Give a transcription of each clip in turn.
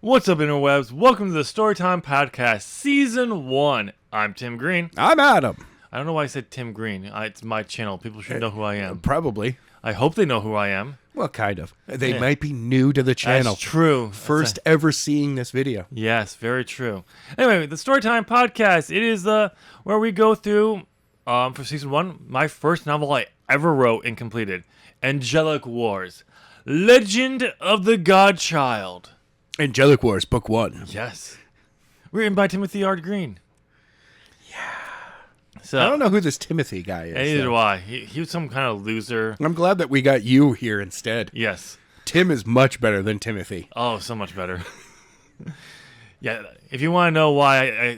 What's up, interwebs? Welcome to the Storytime Podcast, Season 1. I'm Tim Green. I'm Adam. I don't know why I said Tim Green. It's my channel. People should know who I am. Probably. I hope they know who I am. Well, kind of. They might be new to the channel. That's true. First ever seeing this video. Yes, very true. Anyway, the Storytime Podcast, it is where we go through, for Season 1, my first novel I ever wrote and completed, Angelic Wars, Legend of the Godchild. Angelic Wars, Book 1. Yes. Written by Timothy R. Green. Yeah. So, I don't know who this Timothy guy is. Neither do I. He was some kind of loser. I'm glad that we got you here instead. Yes. Tim is much better than Timothy. Oh, so much better. Yeah, if you want to know why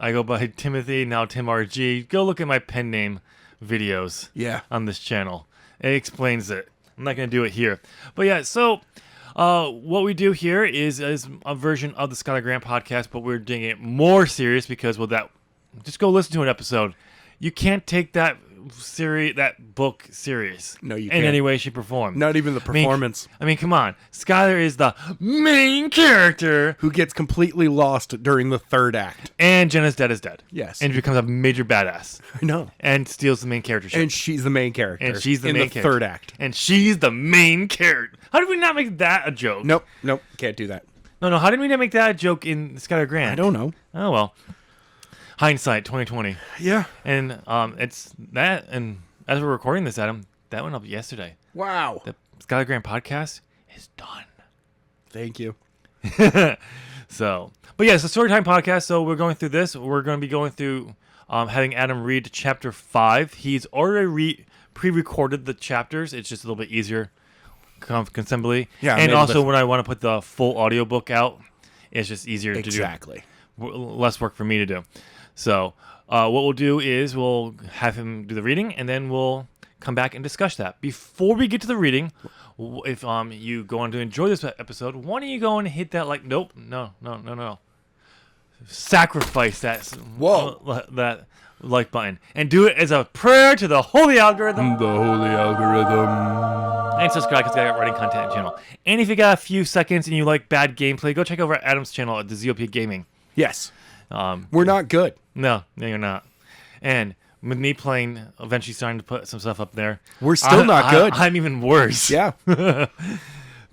I go by Timothy, now Tim RG, go look at my pen name videos on this channel. It explains it. I'm not going to do it here. But yeah, so what we do here is a version of the Skylar Grant podcast, but we're doing it more serious because, well, just go listen to an episode. You can't take that book serious. No, you in can't. any way, shape, or form. Not even the performance. I mean, come on. Skylar is the main character Who gets completely lost during the third act. and Jenna's dead is dead. Yes. And becomes a major badass I know. and steals the main character. And she's the main character. And she's the in main the character. third act. And she's the main character. How did we not make that a joke? Nope. Can't do that. No. How did we not make that a joke in Skylar Grant? I don't know. Oh, well. Hindsight 2020. Yeah. And it's that, and as we're recording this, Adam, that went up yesterday. Wow. The Skylar Grant podcast is done. Thank you. So, but yeah, it's a Storytime podcast. So we're going through this. We're going to be going through having Adam read chapter 5. He's already pre-recorded the chapters. It's just a little bit easier, consembly. Yeah, and also when I want to put the full audiobook out, it's just easier to do. Exactly. Less work for me to do. So what we'll do is we'll have him do the reading, and then we'll come back and discuss that. Before we get to the reading, if you go on to enjoy this episode, why don't you go and hit that no. Sacrifice that that like button and do it as a prayer to the holy algorithm. The holy algorithm. And subscribe because I got writing content on the channel. And if you got a few seconds and you like bad gameplay, go check over Adam's channel at the ZOP Gaming. Yes. We're not good. No, you're not. And with me playing, eventually starting to put some stuff up there. We're still not good. I'm even worse. Yeah. Though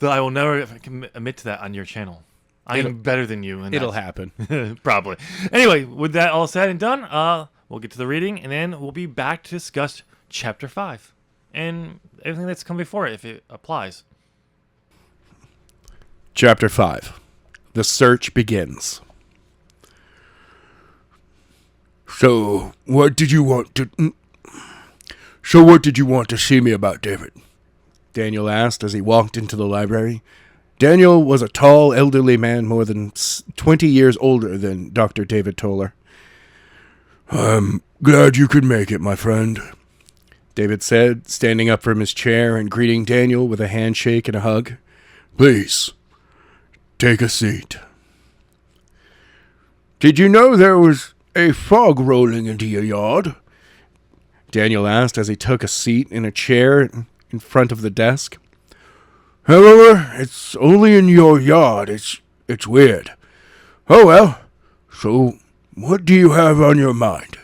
I will never admit to that on your channel. I'm better than you. It'll happen. Probably. Anyway, with that all said and done, we'll get to the reading, and then we'll be back to discuss Chapter 5. And everything that's come before it, if it applies. Chapter 5. The search begins. So, what did you want to see me about, David? Daniel asked as he walked into the library. Daniel was a tall, elderly man more than 20 years older than Dr. David Toller. I'm glad you could make it, my friend, David said, standing up from his chair and greeting Daniel with a handshake and a hug. Please, take a seat. Did you know there was a fog rolling into your yard? Daniel asked as he took a seat in a chair in front of the desk. However, it's only in your yard. It's weird. Oh well, so what do you have on your mind?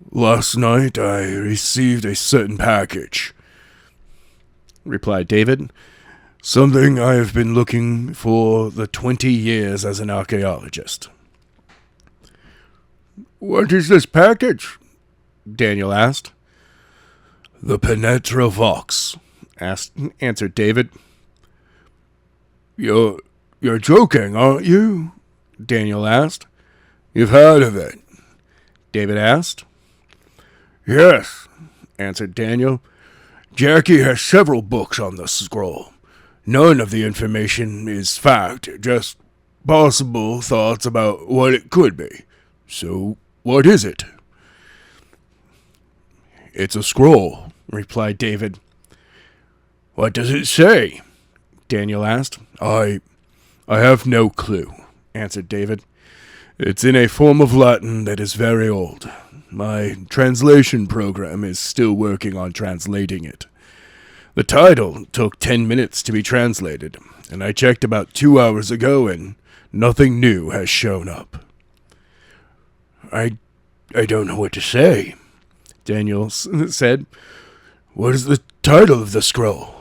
Last night I received a certain package, replied David. Something I have been looking for the 20 years as an archaeologist. What is this package? Daniel asked. The Penetra Vox, answered David. You're joking, aren't you? Daniel asked. You've heard of it? David asked. Yes, answered Daniel. Jackie has several books on the scroll. None of the information is fact, just possible thoughts about what it could be. So, what is it? It's a scroll, replied David. What does it say? Daniel asked. I have no clue, answered David. It's in a form of Latin that is very old. My translation program is still working on translating it. The title took 10 minutes to be translated, and I checked about 2 hours ago, and nothing new has shown up. I don't know what to say, Daniel said. What is the title of the scroll?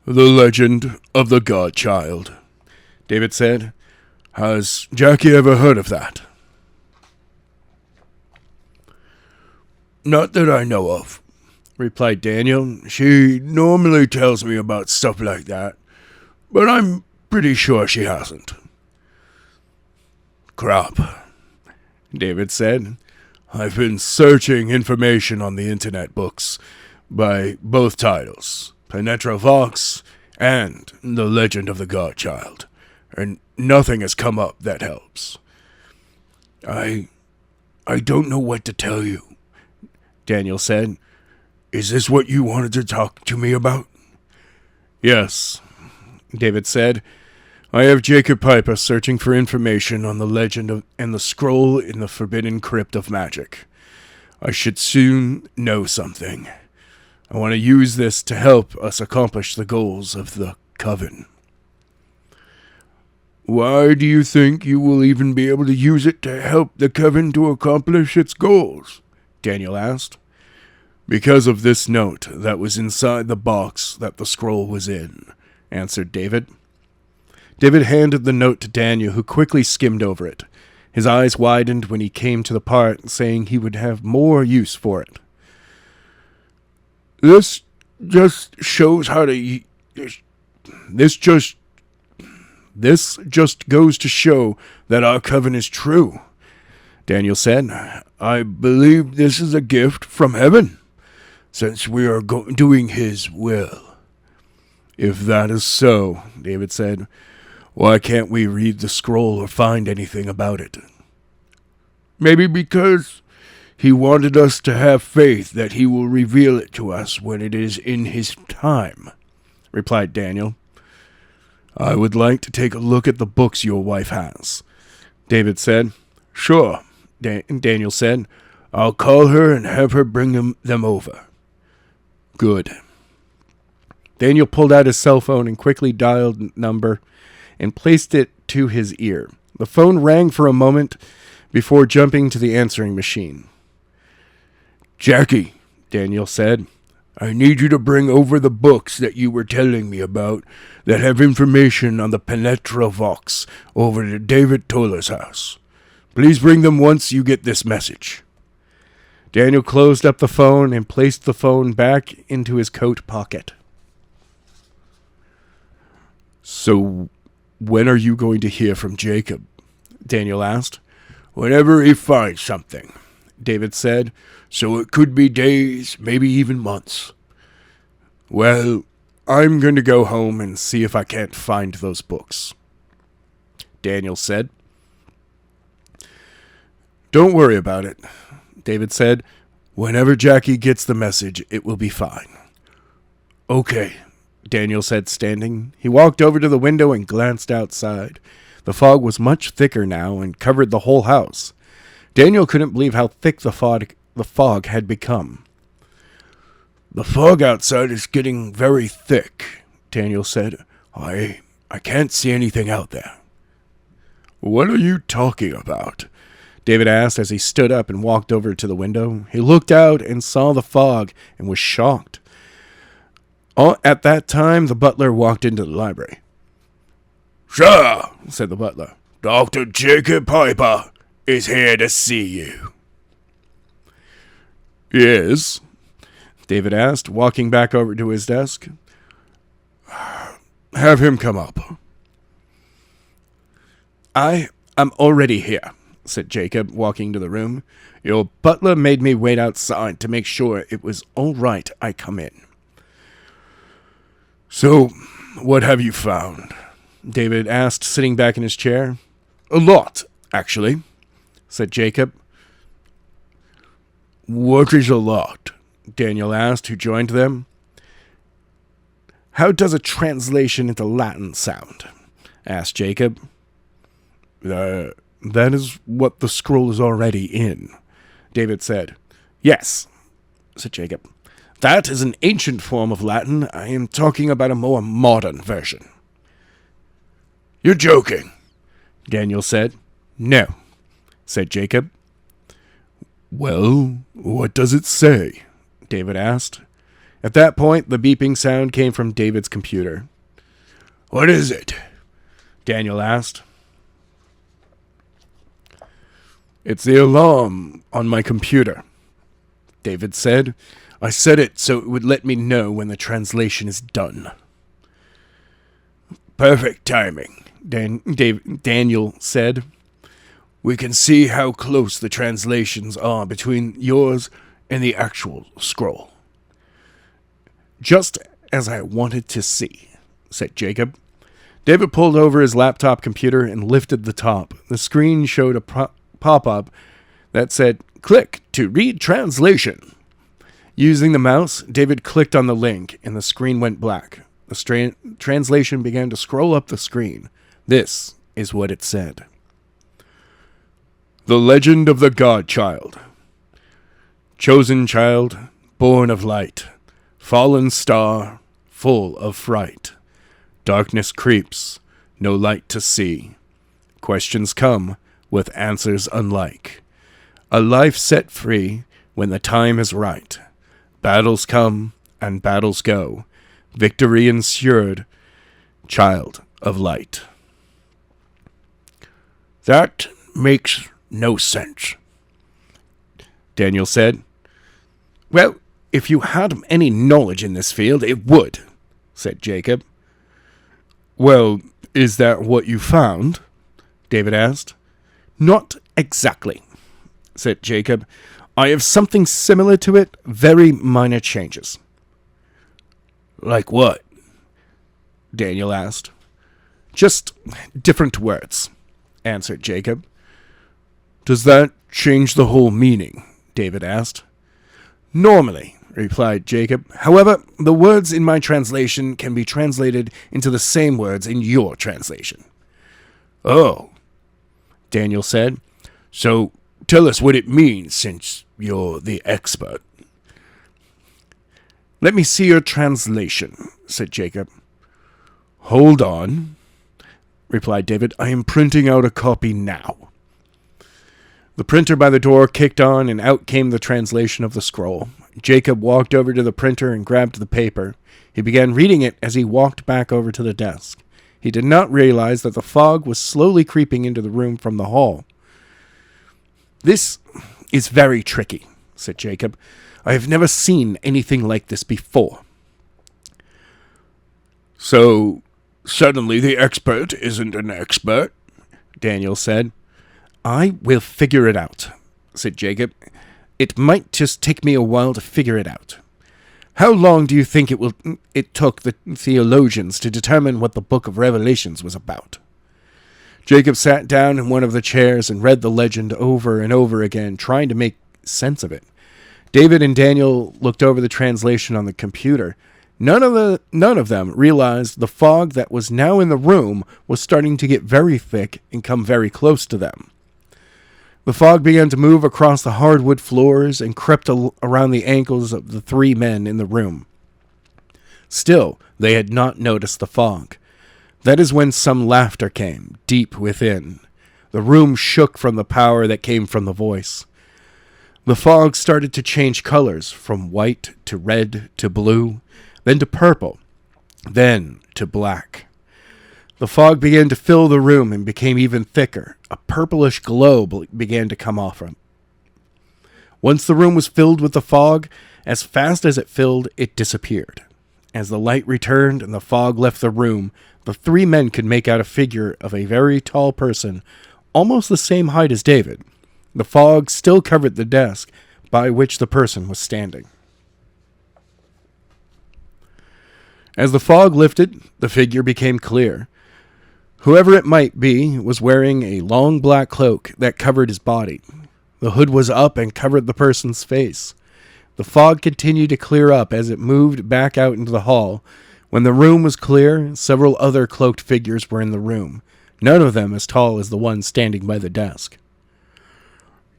The Legend of the Godchild, David said. Has Jackie ever heard of that? Not that I know of, replied Daniel. She normally tells me about stuff like that, but I'm pretty sure she hasn't. Crap, David said. I've been searching information on the internet books by both titles, Penetra Vox and The Legend of the Godchild, and nothing has come up that helps. I don't know what to tell you, Daniel said. Is this what you wanted to talk to me about? Yes, David said. I have Jacob Piper searching for information on the legend and the scroll in the forbidden crypt of magic. I should soon know something. I want to use this to help us accomplish the goals of the Coven. Why do you think you will even be able to use it to help the Coven to accomplish its goals? Daniel asked. Because of this note that was inside the box that the scroll was in, answered David. David handed the note to Daniel, who quickly skimmed over it. His eyes widened when he came to the part saying he would have more use for it. This just shows how to... This just goes to show that our coven is true, Daniel said. I believe this is a gift from heaven, since we are doing his will. If that is so, David said, why can't we read the scroll or find anything about it? Maybe because he wanted us to have faith that he will reveal it to us when it is in his time, replied Daniel. I would like to take a look at the books your wife has, David said. Sure, Daniel said. I'll call her and have her bring them over. Good. Daniel pulled out his cell phone and quickly dialed a number and placed it to his ear. The phone rang for a moment before jumping to the answering machine. Jackie, Daniel said, I need you to bring over the books that you were telling me about that have information on the Penetra Vox over to David Toller's house. Please bring them once you get this message. Daniel closed up the phone and placed the phone back into his coat pocket. So, when are you going to hear from Jacob? Daniel asked. Whenever he finds something, David said. So it could be days, maybe even months. Well, I'm going to go home and see if I can't find those books, Daniel said. Don't worry about it, David said. Whenever Jackie gets the message, it will be fine. Okay, Daniel said, standing. He walked over to the window and glanced outside. The fog was much thicker now and covered the whole house. Daniel couldn't believe how thick the fog had become. The fog outside is getting very thick, Daniel said. I can't see anything out there. What are you talking about? David asked as he stood up and walked over to the window. He looked out and saw the fog and was shocked. At that time, the butler walked into the library. Sir, said the butler, Dr. Jacob Piper is here to see you. Yes, David asked, walking back over to his desk. Have him come up. I am already here, said Jacob, walking to the room. Your butler made me wait outside to make sure it was all right I come in. So, what have you found? David asked, sitting back in his chair. A lot, actually, said Jacob. What is a lot? Daniel asked, who joined them. How does a translation into Latin sound? Asked Jacob. That is what the scroll is already in, David said. Yes, said Jacob. That is an ancient form of Latin. I am talking about a more modern version. You're joking, Daniel said. No, said Jacob. Well, what does it say? David asked. At that point, the beeping sound came from David's computer. What is it? Daniel asked. It's the alarm on my computer, David said. I set it so it would let me know when the translation is done. Perfect timing, Daniel said. We can see how close the translations are between yours and the actual scroll. Just as I wanted to see, said Jacob. David pulled over his laptop computer and lifted the top. The screen showed a pop-up that said, "Click to read translation." Using the mouse, David clicked on the link, and the screen went black. The translation began to scroll up the screen. This is what it said. The legend of the Godchild. Chosen child, born of light, fallen star, full of fright. Darkness creeps, no light to see. Questions come with answers unlike. A life set free when the time is right. Battles come and battles go. Victory ensured, child of light. That makes no sense, Daniel said. Well, if you had any knowledge in this field, it would, said Jacob. Well, is that what you found? David asked. Not exactly, said Jacob. I have something similar to it, very minor changes. Like what? Daniel asked. Just different words, answered Jacob. Does that change the whole meaning? David asked. Normally, replied Jacob. However, the words in my translation can be translated into the same words in your translation. Oh, Daniel said. So tell us what it means, since you're the expert. Let me see your translation, said Jacob. Hold on, replied David. I am printing out a copy now. The printer by the door kicked on, and out came the translation of the scroll. Jacob walked over to the printer and grabbed the paper. He began reading it as he walked back over to the desk. He did not realize that the fog was slowly creeping into the room from the hall. This is very tricky, said Jacob. I have never seen anything like this before. So, suddenly the expert isn't an expert, Daniel said. I will figure it out, said Jacob. It might just take me a while to figure it out. How long do you think it took the theologians to determine what the book of Revelations was about? Jacob sat down in one of the chairs and read the legend over and over again, trying to make sense of it. David and Daniel looked over the translation on the computer. None of them realized the fog that was now in the room was starting to get very thick and come very close to them. The fog began to move across the hardwood floors and crept around the ankles of the three men in the room. Still, they had not noticed the fog. That is when some laughter came, deep within. The room shook from the power that came from the voice. The fog started to change colors, from white to red to blue, then to purple, then to black. The fog began to fill the room and became even thicker. A purplish glow began to come off from. Once the room was filled with the fog, as fast as it filled, it disappeared. As the light returned and the fog left the room, the three men could make out a figure of a very tall person, almost the same height as David. The fog still covered the desk by which the person was standing. As the fog lifted, the figure became clear. Whoever it might be was wearing a long black cloak that covered his body. The hood was up and covered the person's face. The fog continued to clear up as it moved back out into the hall. When the room was clear, several other cloaked figures were in the room, none of them as tall as the one standing by the desk.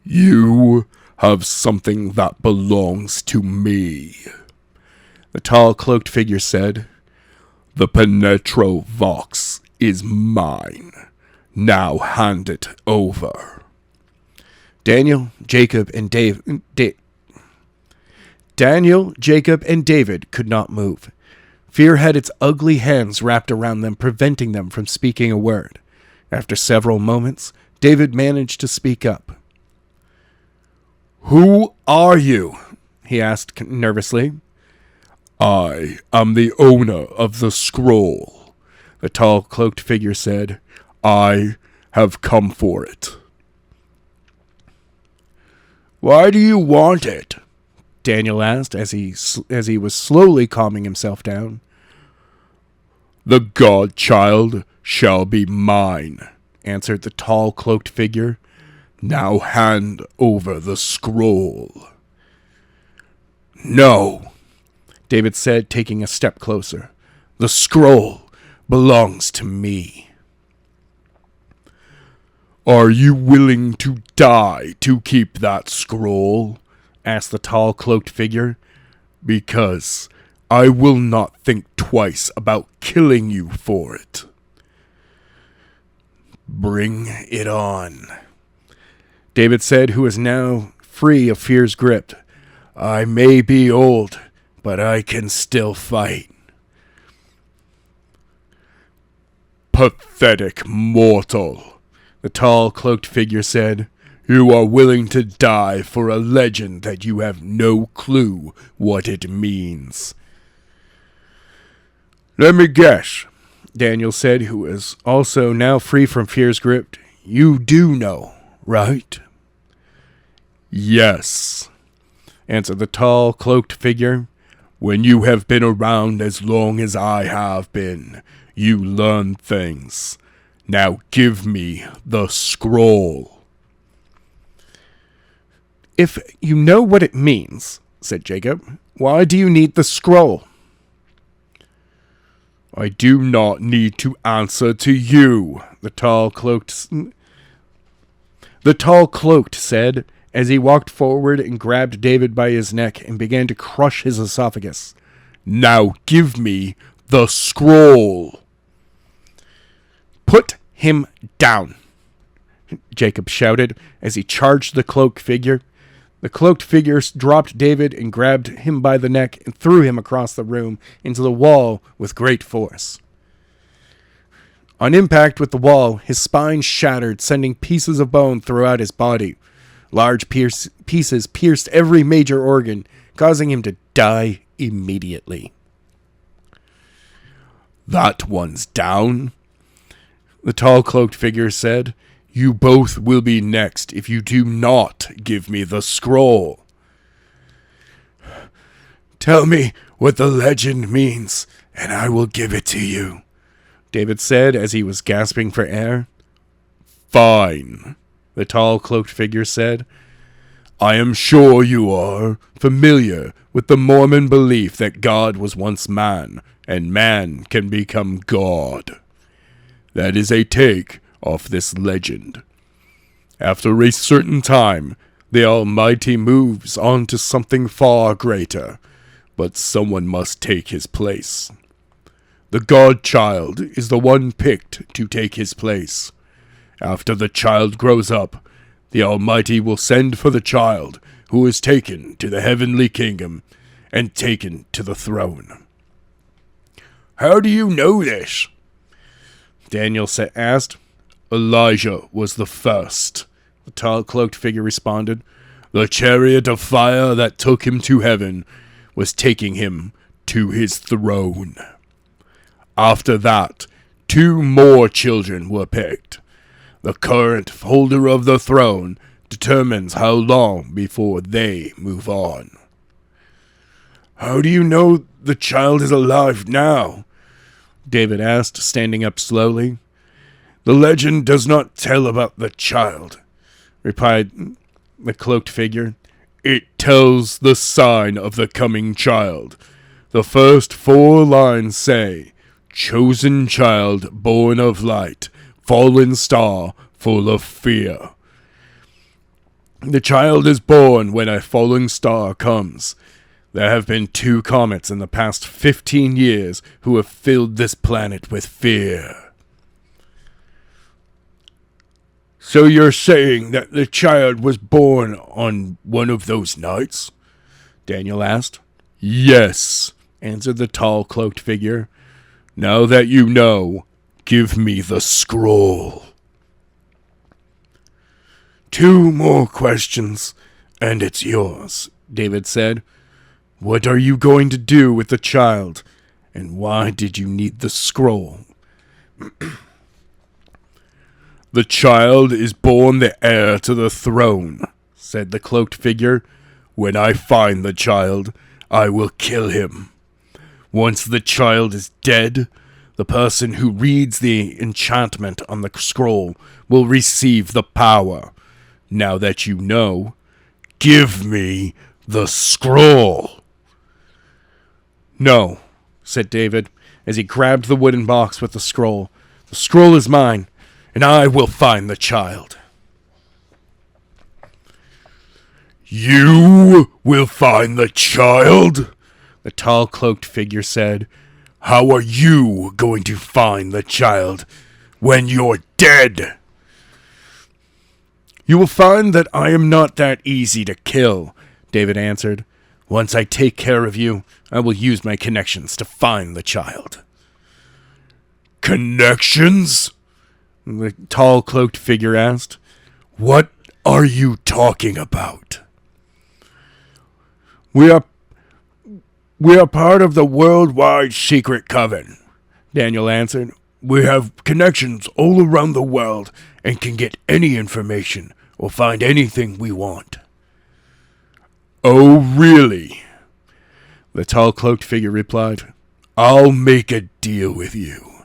You have something that belongs to me, The tall, cloaked figure said, "The Penetro Vox is mine. Now hand it over." Daniel, Jacob, and David could not move. Fear had its ugly hands wrapped around them, preventing them from speaking a word. After several moments, David managed to speak up. "Who are you?" he asked nervously. "I am the owner of the scroll," the tall, cloaked figure said. "I have come for it." "Why do you want it?" Daniel asked as he was slowly calming himself down. "The Godchild shall be mine," answered the tall, cloaked figure. "Now hand over the scroll." "No," David said, taking a step closer. "The scroll belongs to me." "Are you willing to die to keep that scroll?" asked the tall, cloaked figure. "Because I will not think twice about killing you for it." "Bring it on," David said, who was now free of fear's grip. "I may be old, but I can still fight." "Pathetic mortal," the tall, cloaked figure said. "You are willing to die for a legend that you have no clue what it means." "Let me guess," Daniel said, who was also now free from fear's grip. "You do know, right?" "Yes," answered the tall, cloaked figure. "When you have been around as long as I have been, you learn things. Now give me the scroll." "If you know what it means," said Jacob, "why do you need the scroll?" "I do not need to answer to you," the tall cloaked said, as he walked forward and grabbed David by his neck and began to crush his esophagus. "Now give me the scroll." "Put him down," Jacob shouted as he charged the cloaked figure. The cloaked figure dropped David and grabbed him by the neck and threw him across the room into the wall with great force. On impact with the wall, his spine shattered, sending pieces of bone throughout his body. Large pieces pierced every major organ, causing him to die immediately. "That one's down," the tall cloaked figure said. "You both will be next if you do not give me the scroll." "Tell me what the legend means, and I will give it to you," David said as he was gasping for air. "Fine," the tall cloaked figure said. "I am sure you are familiar with the Mormon belief that God was once man, and man can become God. That is a take off this legend. After a certain time, the Almighty moves on to something far greater, but someone must take his place. The Godchild is the one picked to take his place. After the child grows up, the Almighty will send for the child, who is taken to the heavenly kingdom and taken to the throne." "How do you know this?" Daniel asked. "Elijah was the first," the tall cloaked figure responded. "The chariot of fire that took him to heaven was taking him to his throne. After that, 2 more children were picked. The current holder of the throne determines how long before they move on." "How do you know the child is alive now?" David asked, standing up slowly. "The legend does not tell about the child," replied the cloaked figure. "It tells the sign of the coming child. The first 4 lines say, 'Chosen child, born of light, fallen star, full of fear.' The child is born when a falling star comes. There have been 2 comets in the past 15 years who have filled this planet with fear. So you're saying that the child was born on one of those nights? Daniel asked. Yes, answered the tall, cloaked figure. Now that you know, give me the scroll. 2 more questions, and it's yours, David said. What are you going to do with the child, and why did you need the scroll? The child is born the heir to the throne, said the cloaked figure. When I find the child, I will kill him. Once the child is dead, the person who reads the enchantment on the scroll will receive the power. Now that you know, give me the scroll. No, said David, as he grabbed the wooden box with the scroll. The scroll is mine, and I will find the child. You will find the child? The tall cloaked figure said. How are you going to find the child when you're dead? You will find that I am not that easy to kill, David answered. Once I take care of you, I will use my connections to find the child. Connections? The tall cloaked figure asked. What are you talking about? We are part of the worldwide secret coven, Daniel answered. We have connections all around the world and can get any information or find anything we want. Oh, really? The tall cloaked figure replied. I'll make a deal with you.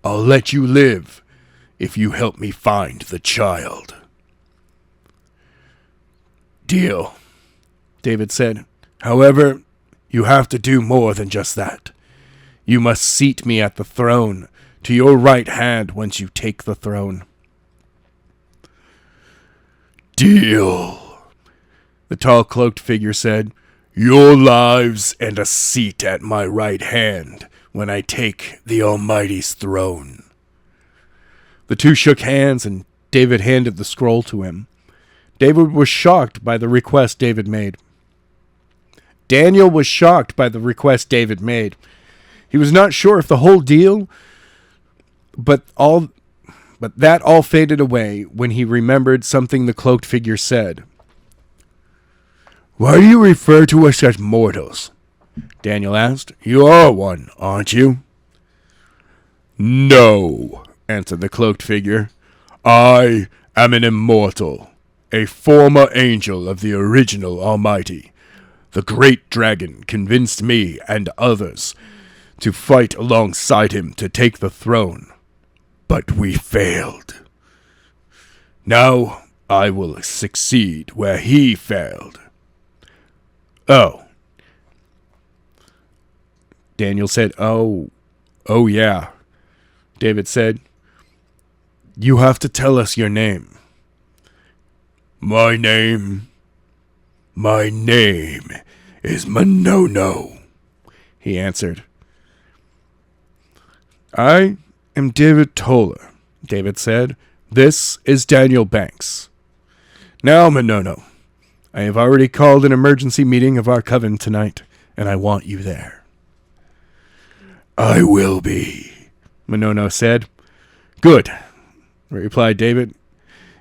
I'll let you live if you help me find the child. Deal, David said. However, you have to do more than just that. You must seat me at the throne, to your right hand once you take the throne. Deal, the tall cloaked figure said. Your lives and a seat at my right hand when I take the Almighty's throne. The 2 shook hands, and David handed the scroll to him. David was shocked by the request David made. Daniel was shocked by the request David made. He was not sure if the whole deal, but that all faded away when he remembered something the cloaked figure said. Why do you refer to us as mortals? Daniel asked. You are one, aren't you? No, answered the cloaked figure. I am an immortal, a former angel of the original Almighty. The great dragon convinced me and others to fight alongside him to take the throne, but we failed. Now I will succeed where he failed. Oh. Daniel said, Oh, yeah. David said, You have to tell us your name. My name is Monono, he answered. I am David Toller, David said. This is Daniel Banks. Now, Monono, I have already called an emergency meeting of our coven tonight, and I want you there. I will be, Monono said. Good, replied David.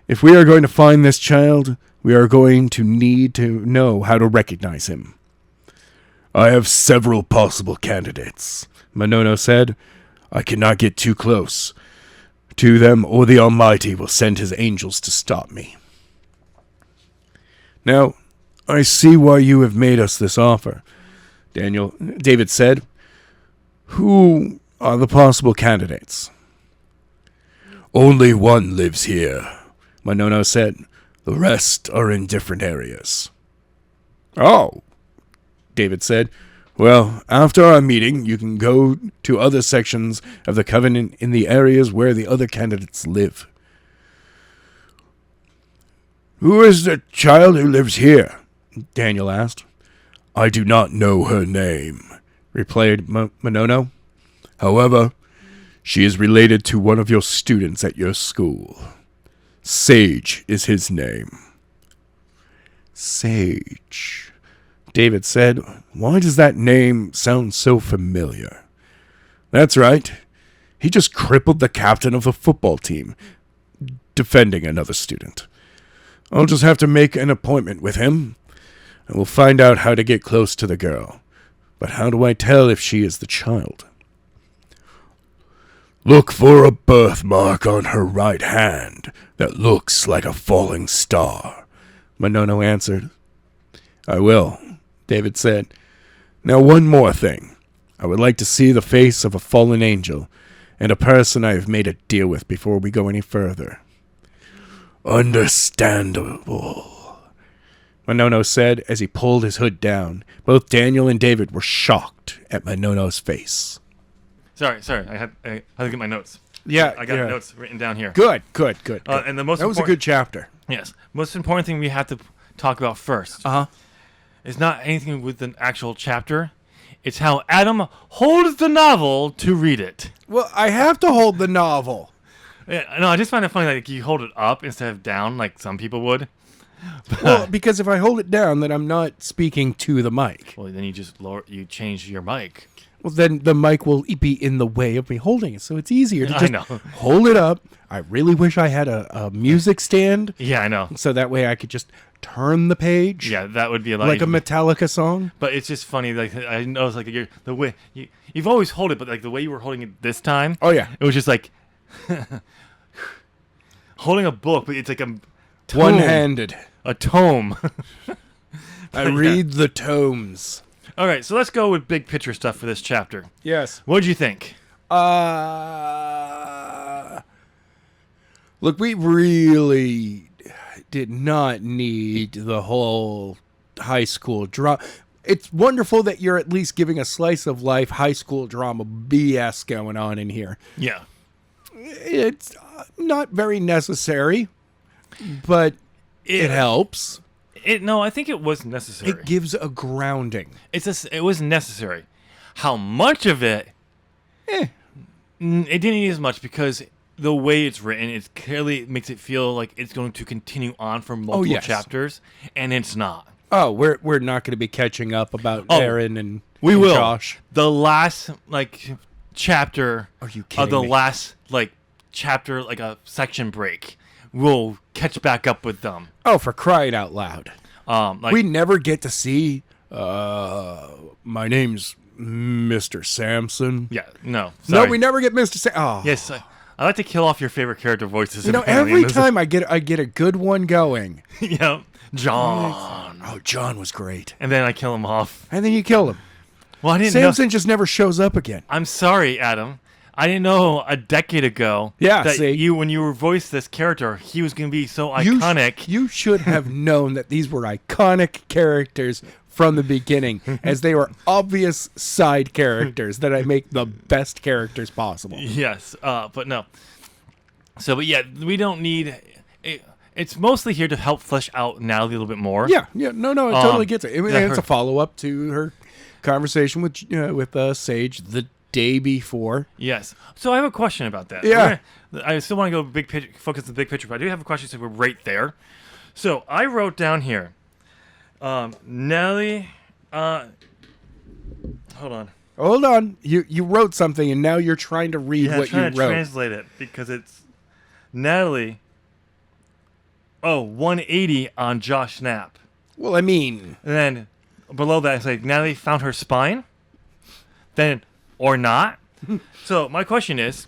If we are going to find this child, we are going to need to know how to recognize him. I have several possible candidates, Monono said. I cannot get too close to them, or the Almighty will send his angels to stop me. Now, I see why you have made us this offer, David said. Who are the possible candidates? Only one lives here, Monono said. The rest are in different areas. Oh, David said. Well, after our meeting, you can go to other sections of the Covenant in the areas where the other candidates live. Who is the child who lives here? Daniel asked. I do not know her name, replied Monono. However, she is related to one of your students at your school. Sage is his name. Sage, David said. Why does that name sound so familiar? That's right. He just crippled the captain of the football team, defending another student. I'll just have to make an appointment with him, and we'll find out how to get close to the girl. But how do I tell if she is the child? Look for a birthmark on her right hand that looks like a falling star, Monono answered. I will, David said. Now one more thing. I would like to see the face of a fallen angel and a person I have made a deal with before we go any further. Understandable, Monono said as he pulled his hood down. Both Daniel and David were shocked at Monono's face. Sorry. I had to get my notes. Yeah, I got notes written down here. Good. And the most that was a good chapter. Yes. Most important thing we have to talk about first. Is not anything with an actual chapter. It's how Adam holds the novel to read it. Well, I have to hold the novel. Yeah, no, I just find it funny that like, you hold it up instead of down like some people would. Well, because if I hold it down, then I'm not speaking to the mic. Well, then you just you change your mic. Well, then the mic will be in the way of me holding it, so it's easier to just hold it up. I really wish I had a music stand. Yeah, I know. So that way I could just turn the page. Yeah, that would be like a Metallica song. But it's just funny. Like I know it's like the way you've always held it, but like the way you were holding it this time. Oh yeah, it was just like holding a book, but it's like a tome, one-handed. A tome. I read the tomes. All right, so let's go with big picture stuff for this chapter. Yes. What did you think? Look, we really did not need the whole high school drama. It's wonderful that you're at least giving a slice of life high school drama BS going on in here. Yeah. It's not very necessary, but it helps. No, I think it was necessary. It gives a grounding. It was necessary. How much of it? It didn't need as much because the way it's written, it clearly makes it feel like it's going to continue on for multiple chapters, and it's not. Oh, we're not going to be catching up about Aaron and Josh. The last chapter. Are you kidding the me? last chapter, a section break. We'll catch back up with them. Oh, for crying out loud. We never get to see, my name's Mr. Samson. Yeah, no. Sorry. No, we never get Mr. Samson. Oh. Yes, I like to kill off your favorite character voices. Every time I get a good one going. Yeah, John. Oh, John was great. And then I kill him off. And then you kill him. Well, I didn't Samson just never shows up again. I'm sorry, Adam. I didn't know a decade ago that when you voiced this character, he was going to be so iconic. You should have known that these were iconic characters from the beginning, as they were obvious side characters that I make the best characters possible. Yes, but no. So, but yeah, we don't need... It's mostly here to help flesh out Natalie a little bit more. Yeah, no, it totally gets it. It's a follow-up to her conversation with Sage the day before. Yes. So I have a question about that. Yeah. I still want to go big picture, focus on the big picture, but I do have a question, so we're right there. So I wrote down here, Nellie, hold on. You wrote something, and now you're trying to read what you wrote. I'm trying to translate it, because it's Natalie, 180 on Josh Knapp. Well, I mean... And then below that, it's like, Natalie found her spine? Then... Or not. So my question is,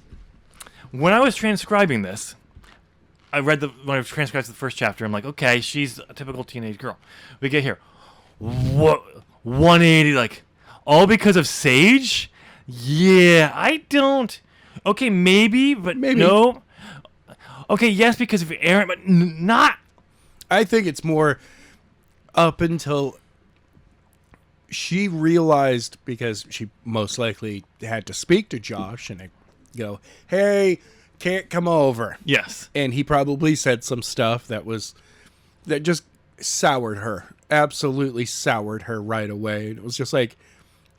when I was transcribing this, when I transcribed the first chapter, I'm like, okay, she's a typical teenage girl. We get here, what 180, all because of Sage? Yeah, I don't. Okay, maybe, but no. Okay, yes, because of Aaron, but not. I think it's more up until she realized, because she most likely had to speak to Josh and go, hey, can't come over. Yes. And he probably said some stuff that just soured her. Absolutely soured her right away. It was just like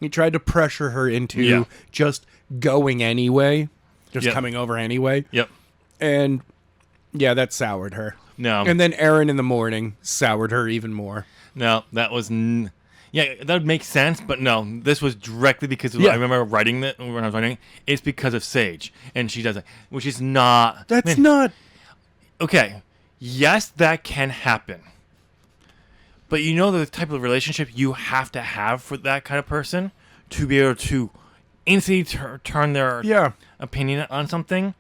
he tried to pressure her into just going anyway, just coming over anyway. Yep. And yeah, that soured her. No. And then Aaron in the morning soured her even more. No, that was... Yeah, that would make sense, but no, this was directly because I remember writing that when I was writing. It's because of Sage, and she does it, which is not. That's not okay. Yes, that can happen, but you know the type of relationship you have to have for that kind of person to be able to instantly turn their opinion on something.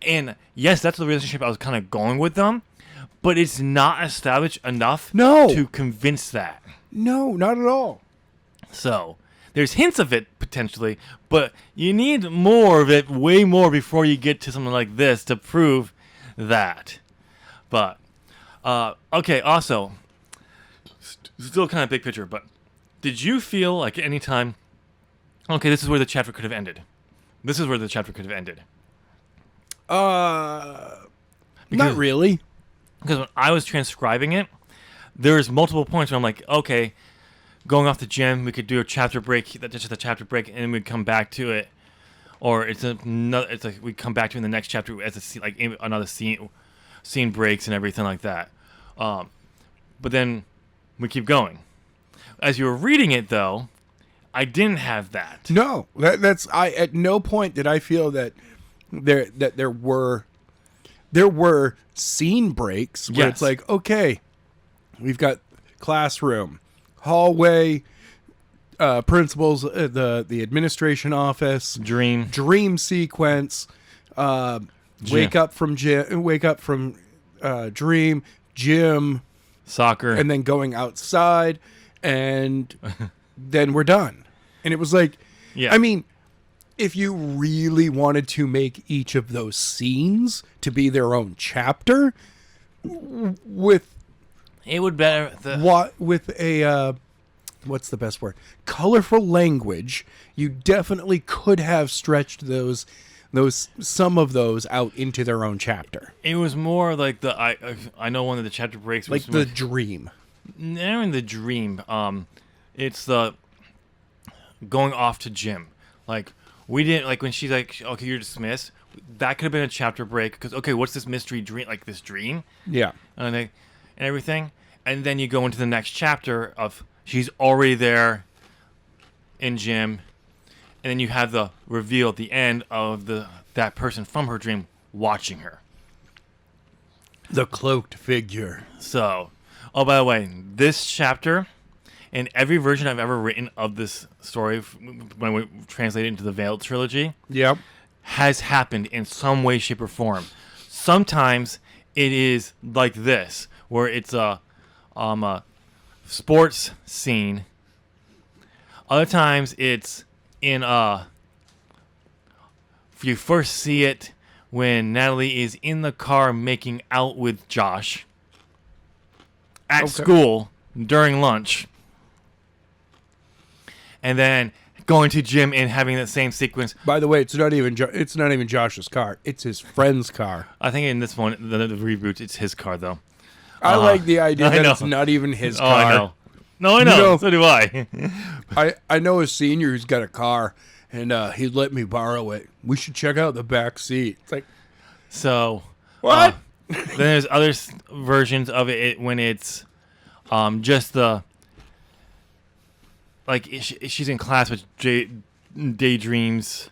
And yes, that's the relationship I was kind of going with them, but it's not established enough to convince that. No, not at all. So, there's hints of it, potentially, but you need more of it, way more, before you get to something like this to prove that. But, okay, also, still kind of big picture, but did you feel like any time, okay, this is where the chapter could have ended. This is where the chapter could have ended. Not really. Because when I was transcribing it, there's multiple points where I'm like, okay, going off the gym, we could do a chapter break. That's just a chapter break, and then we'd come back to it, or it's like we come back to it in the next chapter as a scene, like another scene breaks and everything like that. But then we keep going. As you were reading it, though, I didn't have that. No, that's at no point did I feel that there were scene breaks where it's like, okay, we've got classroom, hallway, principals, the administration office, dream sequence, wake up from dream, gym, soccer, and then going outside, and then we're done. And it was like, I mean, if you really wanted to make each of those scenes to be their own chapter, with what's the best word? Colorful language, you definitely could have stretched some of those out into their own chapter. It was more like I know one of the chapter breaks was like the dream. Not in the dream. It's the going off to gym. Like we didn't like when she's like, okay, you're dismissed. That could have been a chapter break because okay, what's this mystery dream? Like this dream? Yeah. And everything, and then you go into the next chapter of she's already there in gym, and then you have the reveal at the end of that person from her dream watching her. The cloaked figure. So, oh, by the way, this chapter, in every version I've ever written of this story, when we translate it into the Veiled trilogy, has happened in some way, shape, or form. Sometimes it is like this, where it's a sports scene. Other times it's in you first see it when Natalie is in the car making out with Josh at school during lunch, and then going to gym and having that same sequence. By the way, it's not even Josh's car; it's his friend's car. I think in this one, the reboot, it's his car though. I like the idea that it's not even his car. I know. No, I know. So do I. I know a senior who's got a car, and he'd let me borrow it. We should check out the back seat. It's like, so what? Then there's other versions of it when it's just the like she's in class with daydreams,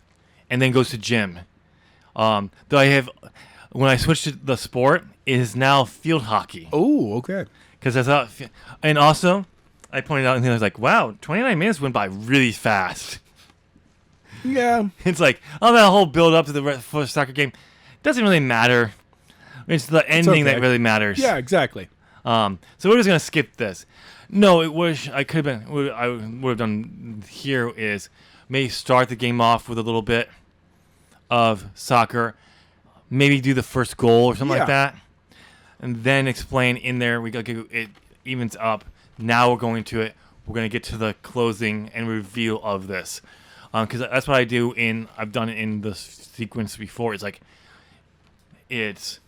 and then goes to gym. Though I have when I switched to the sport, it is now field hockey. Oh, okay. Because I thought, and also I pointed out, and I was like, "Wow, 29 minutes went by really fast." Yeah, it's like that whole build up to the first soccer game doesn't really matter. It's the ending that really matters. Yeah, exactly. So we're just gonna skip this. No, it was I could have been. What I would have done here is maybe start the game off with a little bit of soccer, maybe do the first goal or something like that, and then explain in there. We got it evens up. Now we're going to it. We're going to get to the closing and reveal of this, because that's what I do I've done it in the sequence before. It's like it's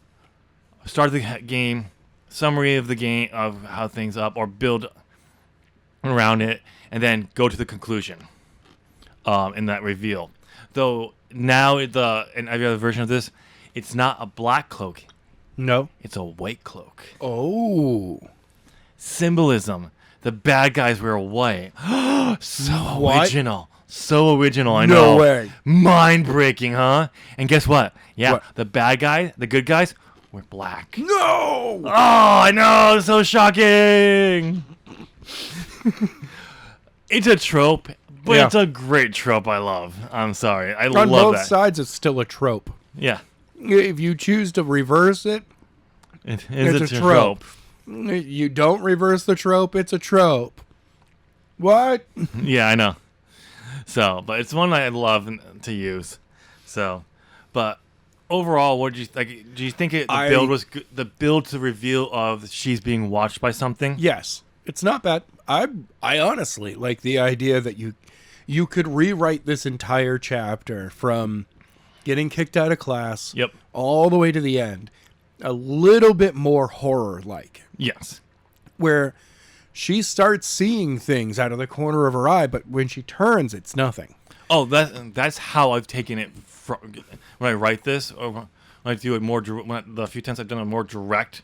start the game, summary of the game, of how things up, or build around it, and then go to the conclusion in that reveal. Though now in every other version of this, it's not a black cloak. No. It's a white cloak. Oh. Symbolism. The bad guys wear white. So What? original. So original, I know. No way. Mind-breaking, huh? And guess what? Yeah, What? the bad guy, the good guys, wear black. No. Oh, I know. So shocking. It's a trope, but Yeah. it's a great trope I love. I'm sorry. I On love both that. sides, it's still a trope. Yeah. If you choose to reverse it, It's it's a trope. You don't reverse the trope, it's a trope. What? Yeah, I know. So, but it's one I love to use. So, but overall, what did you like? Do you think the build was good? The build to reveal of she's being watched by something? Yes, it's not bad. I honestly like the idea that you could rewrite this entire chapter from getting kicked out of class, Yep. all the way to the end, a little bit more horror-like, Yes. where she starts seeing things out of the corner of her eye, but when she turns, it's nothing. Oh, that's how I've taken it when I write this, or when I do it more. The few times I've done it more direct,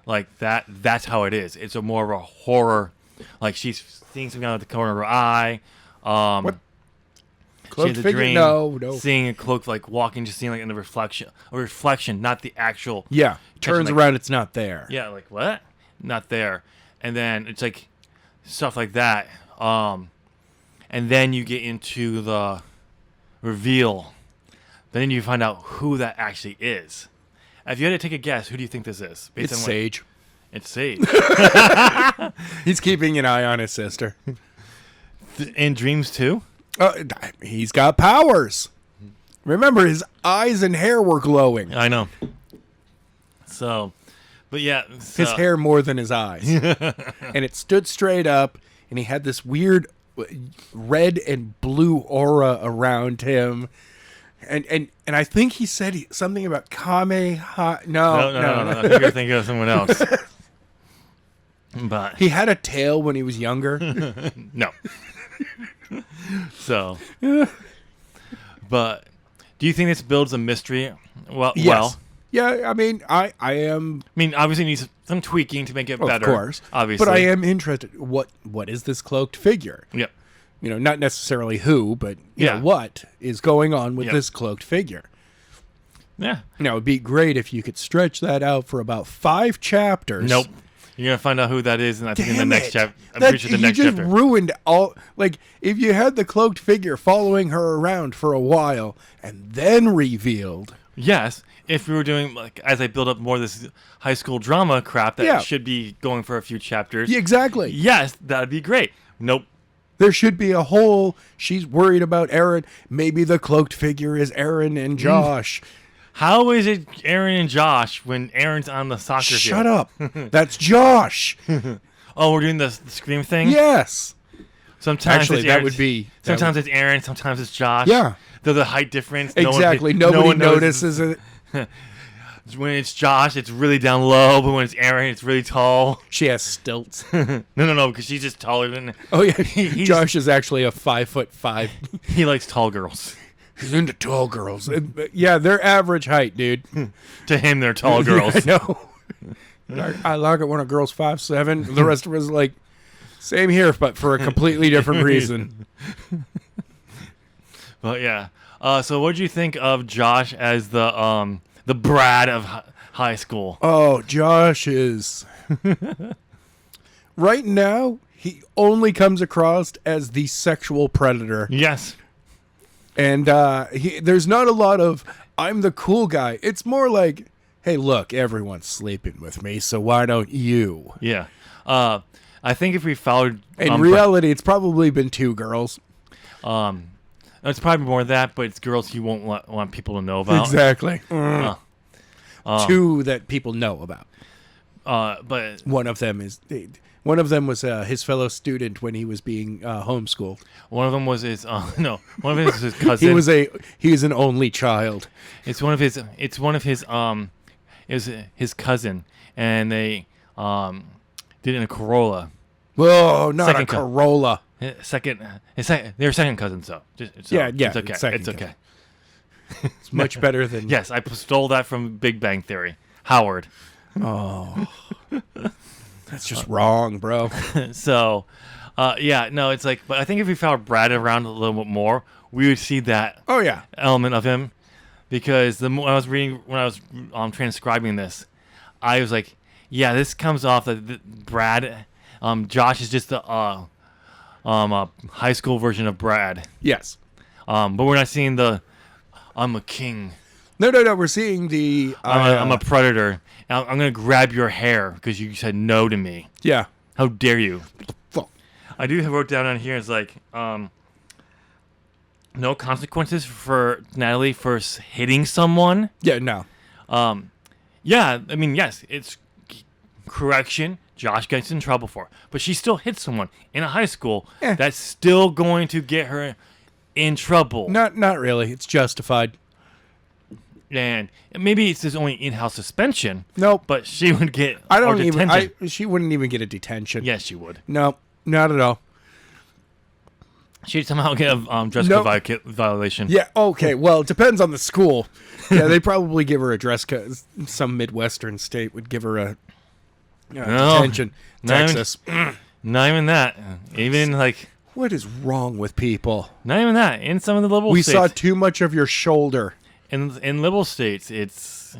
like that. That's how it is. It's a more of a horror. Like she's seeing something out of the corner of her eye. What? She Cloaked has a figure? dream, No. seeing a cloak like walking, just seeing like in the reflection, not the actual. Yeah, turns like- around, it's not there. Yeah, like what? Not there. And then it's like stuff like that. And then you get into the reveal. Then you find out who that actually is. If you had to take a guess, who do you think this is? It's Sage. It's Sage. He's keeping an eye on his sister. In dreams too? He's got powers. Remember, his eyes and hair were glowing. I know. So, but yeah. His hair more than his eyes. And it stood straight up, and he had this weird red and blue aura around him. And I think he said something about Kamehameha. No. I think you're thinking of someone else. But He had a tail when he was younger. no. So, but do you think this builds a mystery? Well, Yes. well, Yeah, I mean, I am... I mean, obviously it needs some tweaking to make it better. Of course. Obviously. But I am interested. What is this cloaked figure? Yep. You know, not necessarily who, but you Yeah. know, what is going on with Yep. this cloaked figure? Yeah. Now, it'd be great if you could stretch that out for about 5 chapters. Nope. You're gonna find out who that is, and I think in the Damn next it. chapter. I'm pretty sure the next you just chapter. ruined all. Like, if you had the cloaked figure following her around for a while and then revealed. Yes, if we were doing like as I build up more of this high school drama crap that Yeah. should be going for a few chapters. Yeah, exactly. Yes, that'd be great. Nope. There should be a whole. She's worried about Aaron. Maybe the cloaked figure is Aaron and Josh. How is it Aaron and Josh when Aaron's on the soccer field? Shut up. That's Josh. Oh, we're doing the scream thing? Yes. Sometimes Actually, it's that Aaron, would be. Sometimes it's Aaron, sometimes it's Josh. Yeah. The height difference. Exactly. No Nobody one knows. notices it. When it's Josh, it's really down low, but when it's Aaron, it's really tall. She has stilts. No, because she's just taller than. Oh yeah, He's- Josh is actually a 5'5". He likes tall girls. He's into tall girls. Yeah, they're average height, dude. To him, they're tall girls. I know. I like it when a girl's 5'7". The rest of us like, same here, but for a completely different reason. But yeah. So what did you think of Josh as the Brad of high school? Oh, Josh is right now. He only comes across as the sexual predator. Yes. And there's not a lot of, I'm the cool guy. It's more like, hey, look, everyone's sleeping with me, so why don't you? Yeah. I think if we followed... In reality, it's probably been 2 girls. It's probably more of that, but it's girls you won't want people to know about. Exactly. 2 that people know about. But One of them was his fellow student when he was being homeschooled. one of them was his... no, one of them is his cousin. He was an only child. It was his cousin, and they did it in a Corolla. Whoa, not second a Corolla. They were second cousins, though. Yeah, it's okay. It's okay. It's much better than... Yes, I stole that from Big Bang Theory. Howard. Oh. That's just wrong, bro. So, it's like... But I think if we found Brad around a little bit more, we would see that element of him. Because when I was transcribing this, I was like, yeah, this comes off that Brad... Josh is just the high school version of Brad. Yes. But we're not seeing the I'm a king. No. We're seeing the I'm a predator. I'm going to grab your hair because you said no to me. Yeah. How dare you? What the fuck? I do have wrote down on here, it's like no consequences for Natalie for hitting someone. Yeah, no. Yeah, I mean, yes, it's correction. Josh gets in trouble for it. But she still hit someone in a high school. That's still going to get her in trouble. Not really. It's justified. And maybe it's his only in-house suspension. Nope. But she would get she wouldn't even get a detention. Yes, she would. No, not at all. She'd somehow get a dress code violation. Yeah, okay. Well, it depends on the school. Yeah, they'd probably give her a dress code. Some Midwestern state would give her a detention. Texas. Not even that. Even like... What is wrong with people? Not even that. In some of the liberal states... We saw too much of your shoulder. In liberal states, it's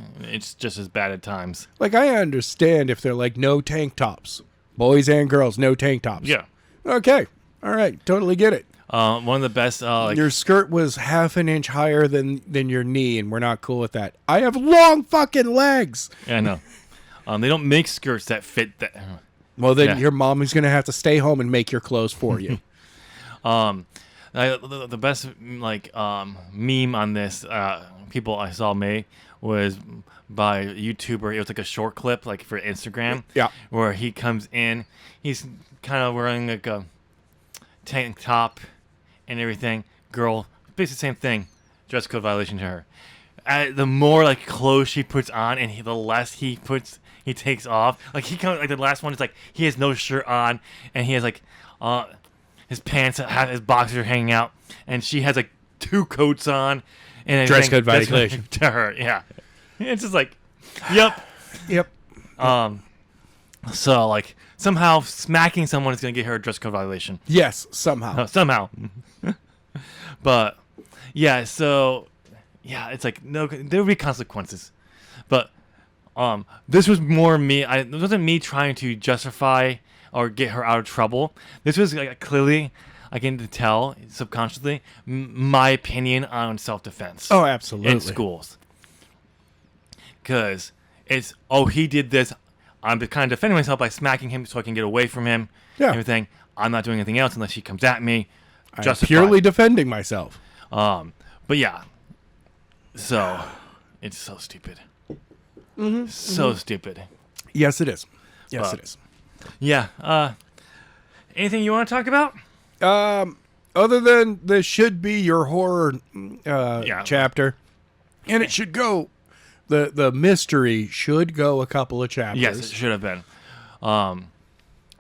just as bad at times. Like, I understand if they're like, no tank tops. Boys and girls, no tank tops. Yeah. Okay. All right. Totally get it. One of the best... your skirt was half an inch higher than your knee, and we're not cool with that. I have long fucking legs. Yeah, I know. They don't make skirts that fit that. Well, then your mom is going to have to stay home and make your clothes for you. The best meme on this people I saw made was by a YouTuber. It was like a short clip, like for Instagram. Yeah. Where he comes in, he's kind of wearing like a tank top and everything. Girl, basically the same thing. Dress code violation to her. The more like clothes she puts on, and the less he takes off. Like he comes like the last one is like he has no shirt on, and he has like his pants have his boxers hanging out, and she has like 2 coats on. And dress code violation to her. Yeah, it's just like, yep. So like somehow smacking someone is gonna get her a dress code violation. Yes, somehow. But yeah, so yeah, it's like no, there would be consequences, but this was more me. It wasn't me trying to justify or get her out of trouble. This was like clearly, I can tell subconsciously, my opinion on self-defense. Oh, absolutely. In schools, because it's he did this. I'm kind of defending myself by smacking him so I can get away from him. Yeah. Everything. I'm not doing anything else unless he comes at me. I'm purely defending myself. But yeah. So, it's so stupid. Stupid. Yes, it is. Yes, it is. Yeah. Anything you want to talk about? Other than this should be your horror chapter, and it should go. The mystery should go a couple of chapters. Yes, it should have been.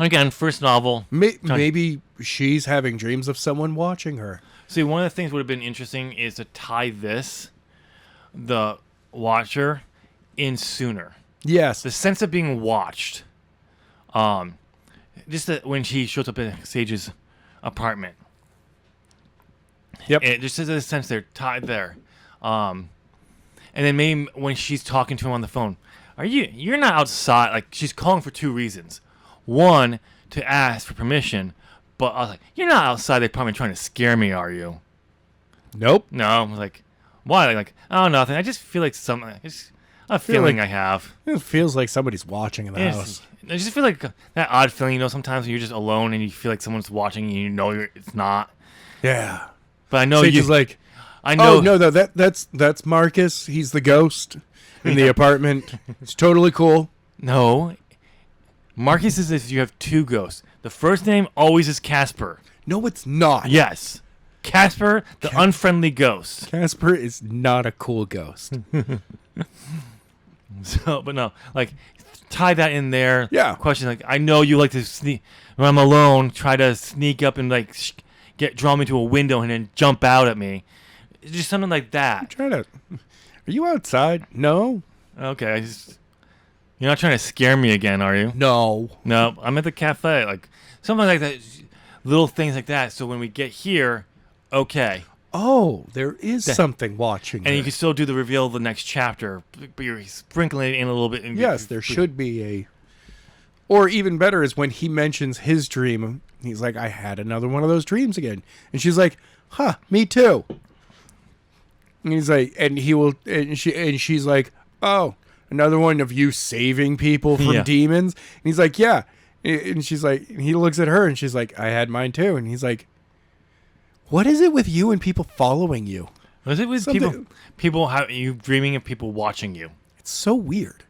Again, first novel. Maybe she's having dreams of someone watching her. See, one of the things would have been interesting is to tie the watcher, in sooner. Yes. The sense of being watched. Just that when she shows up at Sage's apartment. Yep. It just has a sense they're tied there. And then maybe when she's talking to him on the phone, you're not outside. Like, she's calling for 2 reasons. One, to ask for permission, but I was like, you're not outside the apartment trying to scare me, are you? Nope. No. I was like, why? Like, oh, nothing. I just feel like it's a feeling I have. It feels like somebody's watching in the house. I just feel like that odd feeling, sometimes when you're just alone and you feel like someone's watching and it's not. Yeah. But I know Sage's like, I know. Oh, no, that's Marcus. He's the ghost in the apartment. It's totally cool. No. Marcus is if you have 2 ghosts. The first name always is Casper. No, it's not. Yes. Casper, the unfriendly ghost. Casper is not a cool ghost. But no, like, tie that in there. Yeah. Question like, I know you like to sneak when I'm alone. Try to sneak up and like draw me to a window and then jump out at me. Just something like that. Are you outside? No. Okay. You're not trying to scare me again, are you? No. No. I'm at the cafe. Like something like that. Little things like that. So when we get here, okay. Oh, there is something watching. And you can still do the reveal of the next chapter, but you're sprinkling it in a little bit. Yes, there should be a... Or even better is when he mentions his dream, he's like, I had another one of those dreams again. And she's like, huh, me too. And he's like, and she's like, oh, another one of you saving people from demons? And he's like, yeah. And she's like, and he looks at her and she's like, I had mine too. And he's like, what is it with you and people following you? What is it with people you dreaming of people watching you? It's so weird.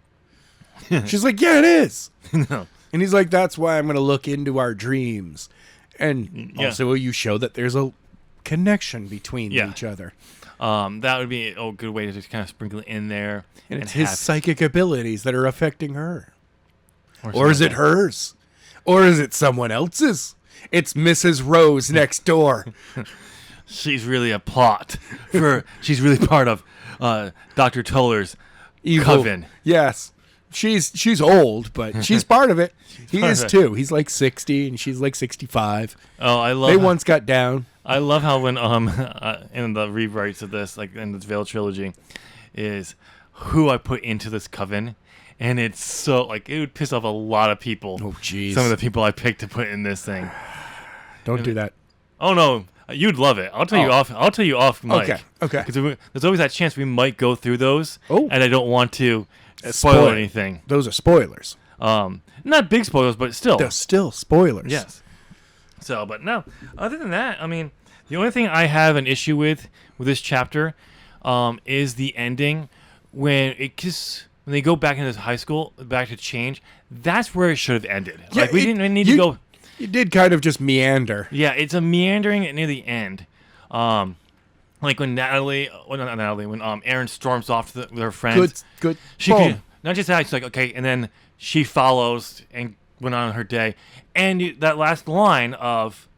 She's like, yeah, it is. No. And he's like, that's why I'm going to look into our dreams. And also you show that there's a connection between each other. That would be a good way to just kind of sprinkle it in there. And it's his psychic abilities that are affecting her. Or is it hers? Or is it someone else's? It's Mrs. Rose next door. She's really a plot. She's really part of Dr. Toller's coven. Yes. She's old, but she's part of it. He is too. He's like 60 and she's like 65. Oh, I love. They once got down. I love how when in the rewrites of this, like in this Veil trilogy, is who I put into this coven, and it's so like it would piss off a lot of people. Oh, jeez. Some of the people I picked to put in this thing. Don't do that. Oh no, you'd love it. I'll tell you off. I'll tell you off, Mike. Okay. Because there's always that chance we might go through those. Oh. And I don't want to spoil anything. Those are spoilers. Not big spoilers, but still. They're still spoilers. Yes. So, but no. Other than that, I mean, the only thing I have an issue with this chapter, is the ending when they go back into high school, back to change. That's where it should have ended. Yeah, like we didn't need to go. You did kind of just meander. Yeah, it's a meandering near the end. Like when when Erin storms off with her friends. Good. She could, not just that, she's like, okay, and then she follows and went on her day. And that last line of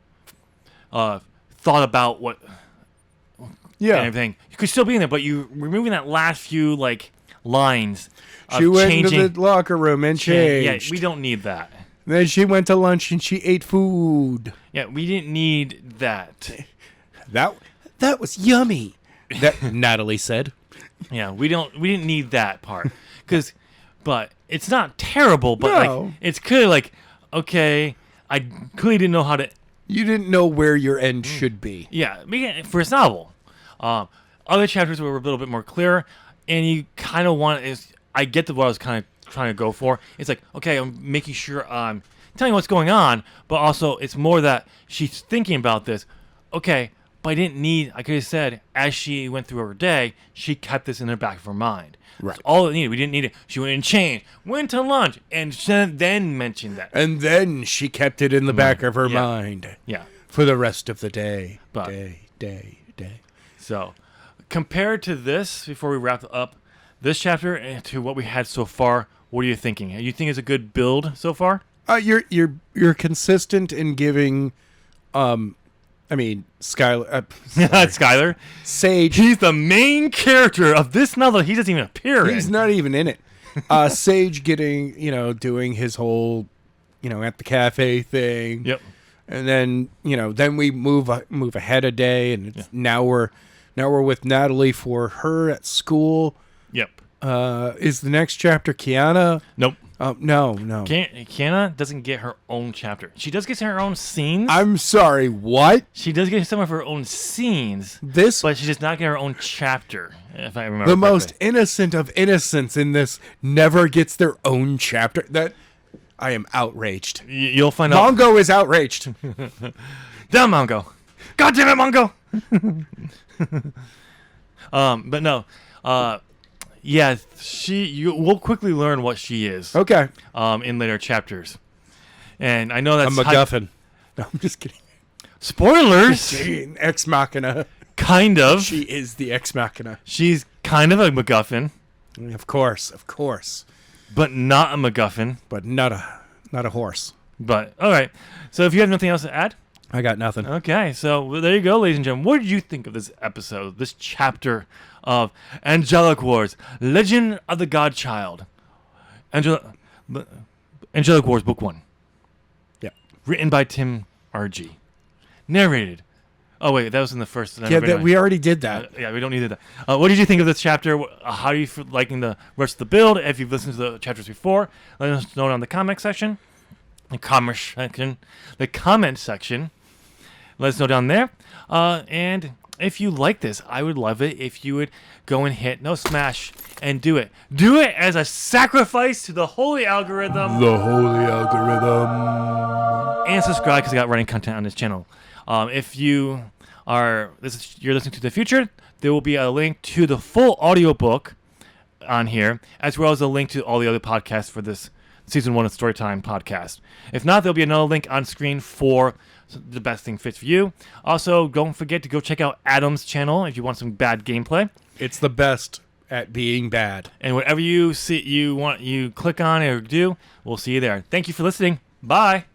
thought about what and everything, you could still be in there, but you removing that last few like lines. She went into the locker room and changed. Yeah, we don't need that. Then she went to lunch and she ate food. Yeah, we didn't need that. That was yummy. That Natalie said. Yeah, we didn't need that part. But it's not terrible, but like it's clearly like, okay, I clearly didn't know how to. You didn't know where your end should be. Yeah, for this novel. Other chapters were a little bit more clear, and you kind of want I get what I was kind of trying to go for. It's like, okay, I'm making sure I'm telling you what's going on, but also it's more that she's thinking about this. Okay, but I could have said, as she went through her day, she kept this in the back of her mind. Right. That's all it needed. We didn't need it. She went and changed, went to lunch, and then mentioned that. And then she kept it in the back of her mind. Yeah. For the rest of the day. Day. So, compared to this, before we wrap up this chapter and to what we had so far, what are you thinking? You think it's a good build so far? You're consistent in giving, Skylar. Skylar. Sage. He's the main character of this novel. He doesn't even appear in. He's not even in it. Sage getting, doing his whole, at the cafe thing. Yep. And then, then we move ahead a day, and it's, now we're with Natalie for her at school. Yep. Is the next chapter Kiana? Nope. No. Kiana doesn't get her own chapter. She does get her own scenes. I'm sorry, what? She does get some of her own scenes. But she does not get her own chapter, if I remember The correctly. most innocent of innocents in this never gets their own chapter. I am outraged. You'll find out. Mongo is outraged. Damn Mongo. God damn it, Mongo. But no. Yeah, we'll quickly learn what she is. Okay. In later chapters. And I know that's a MacGuffin. No, I'm just kidding. Spoilers. Ex Machina. Kind of. She is the Ex Machina. She's kind of a MacGuffin. Of course. but not a MacGuffin. But not a horse. But, all right. So if you have nothing else to add? I got nothing. Okay, so there you go, ladies and gentlemen. What did you think of this episode, this chapter of Angelic Wars, Legend of the Godchild? Angelic Wars, Book 1. Yeah. Written by Tim R.G. Narrated. Oh, wait, that was in the first. Yeah, we already did that. Yeah, we don't need that. What did you think of this chapter? How are you liking the rest of the build? If you've listened to the chapters before, let us know down in the comment section. The comment section. Let us know down there. And if you like this, I would love it if you would go and hit smash and do it. Do it as a sacrifice to the holy algorithm. The holy algorithm. And subscribe because I got running content on this channel. If you're listening to the future, there will be a link to the full audiobook on here, as well as a link to all the other podcasts for this Season 1 of Storytime podcast. If not, there'll be another link on screen for the best thing fits for you. Also, don't forget to go check out Adam's channel if you want some bad gameplay. It's the best at being bad. And whatever you click on or do, we'll see you there. Thank you for listening. Bye.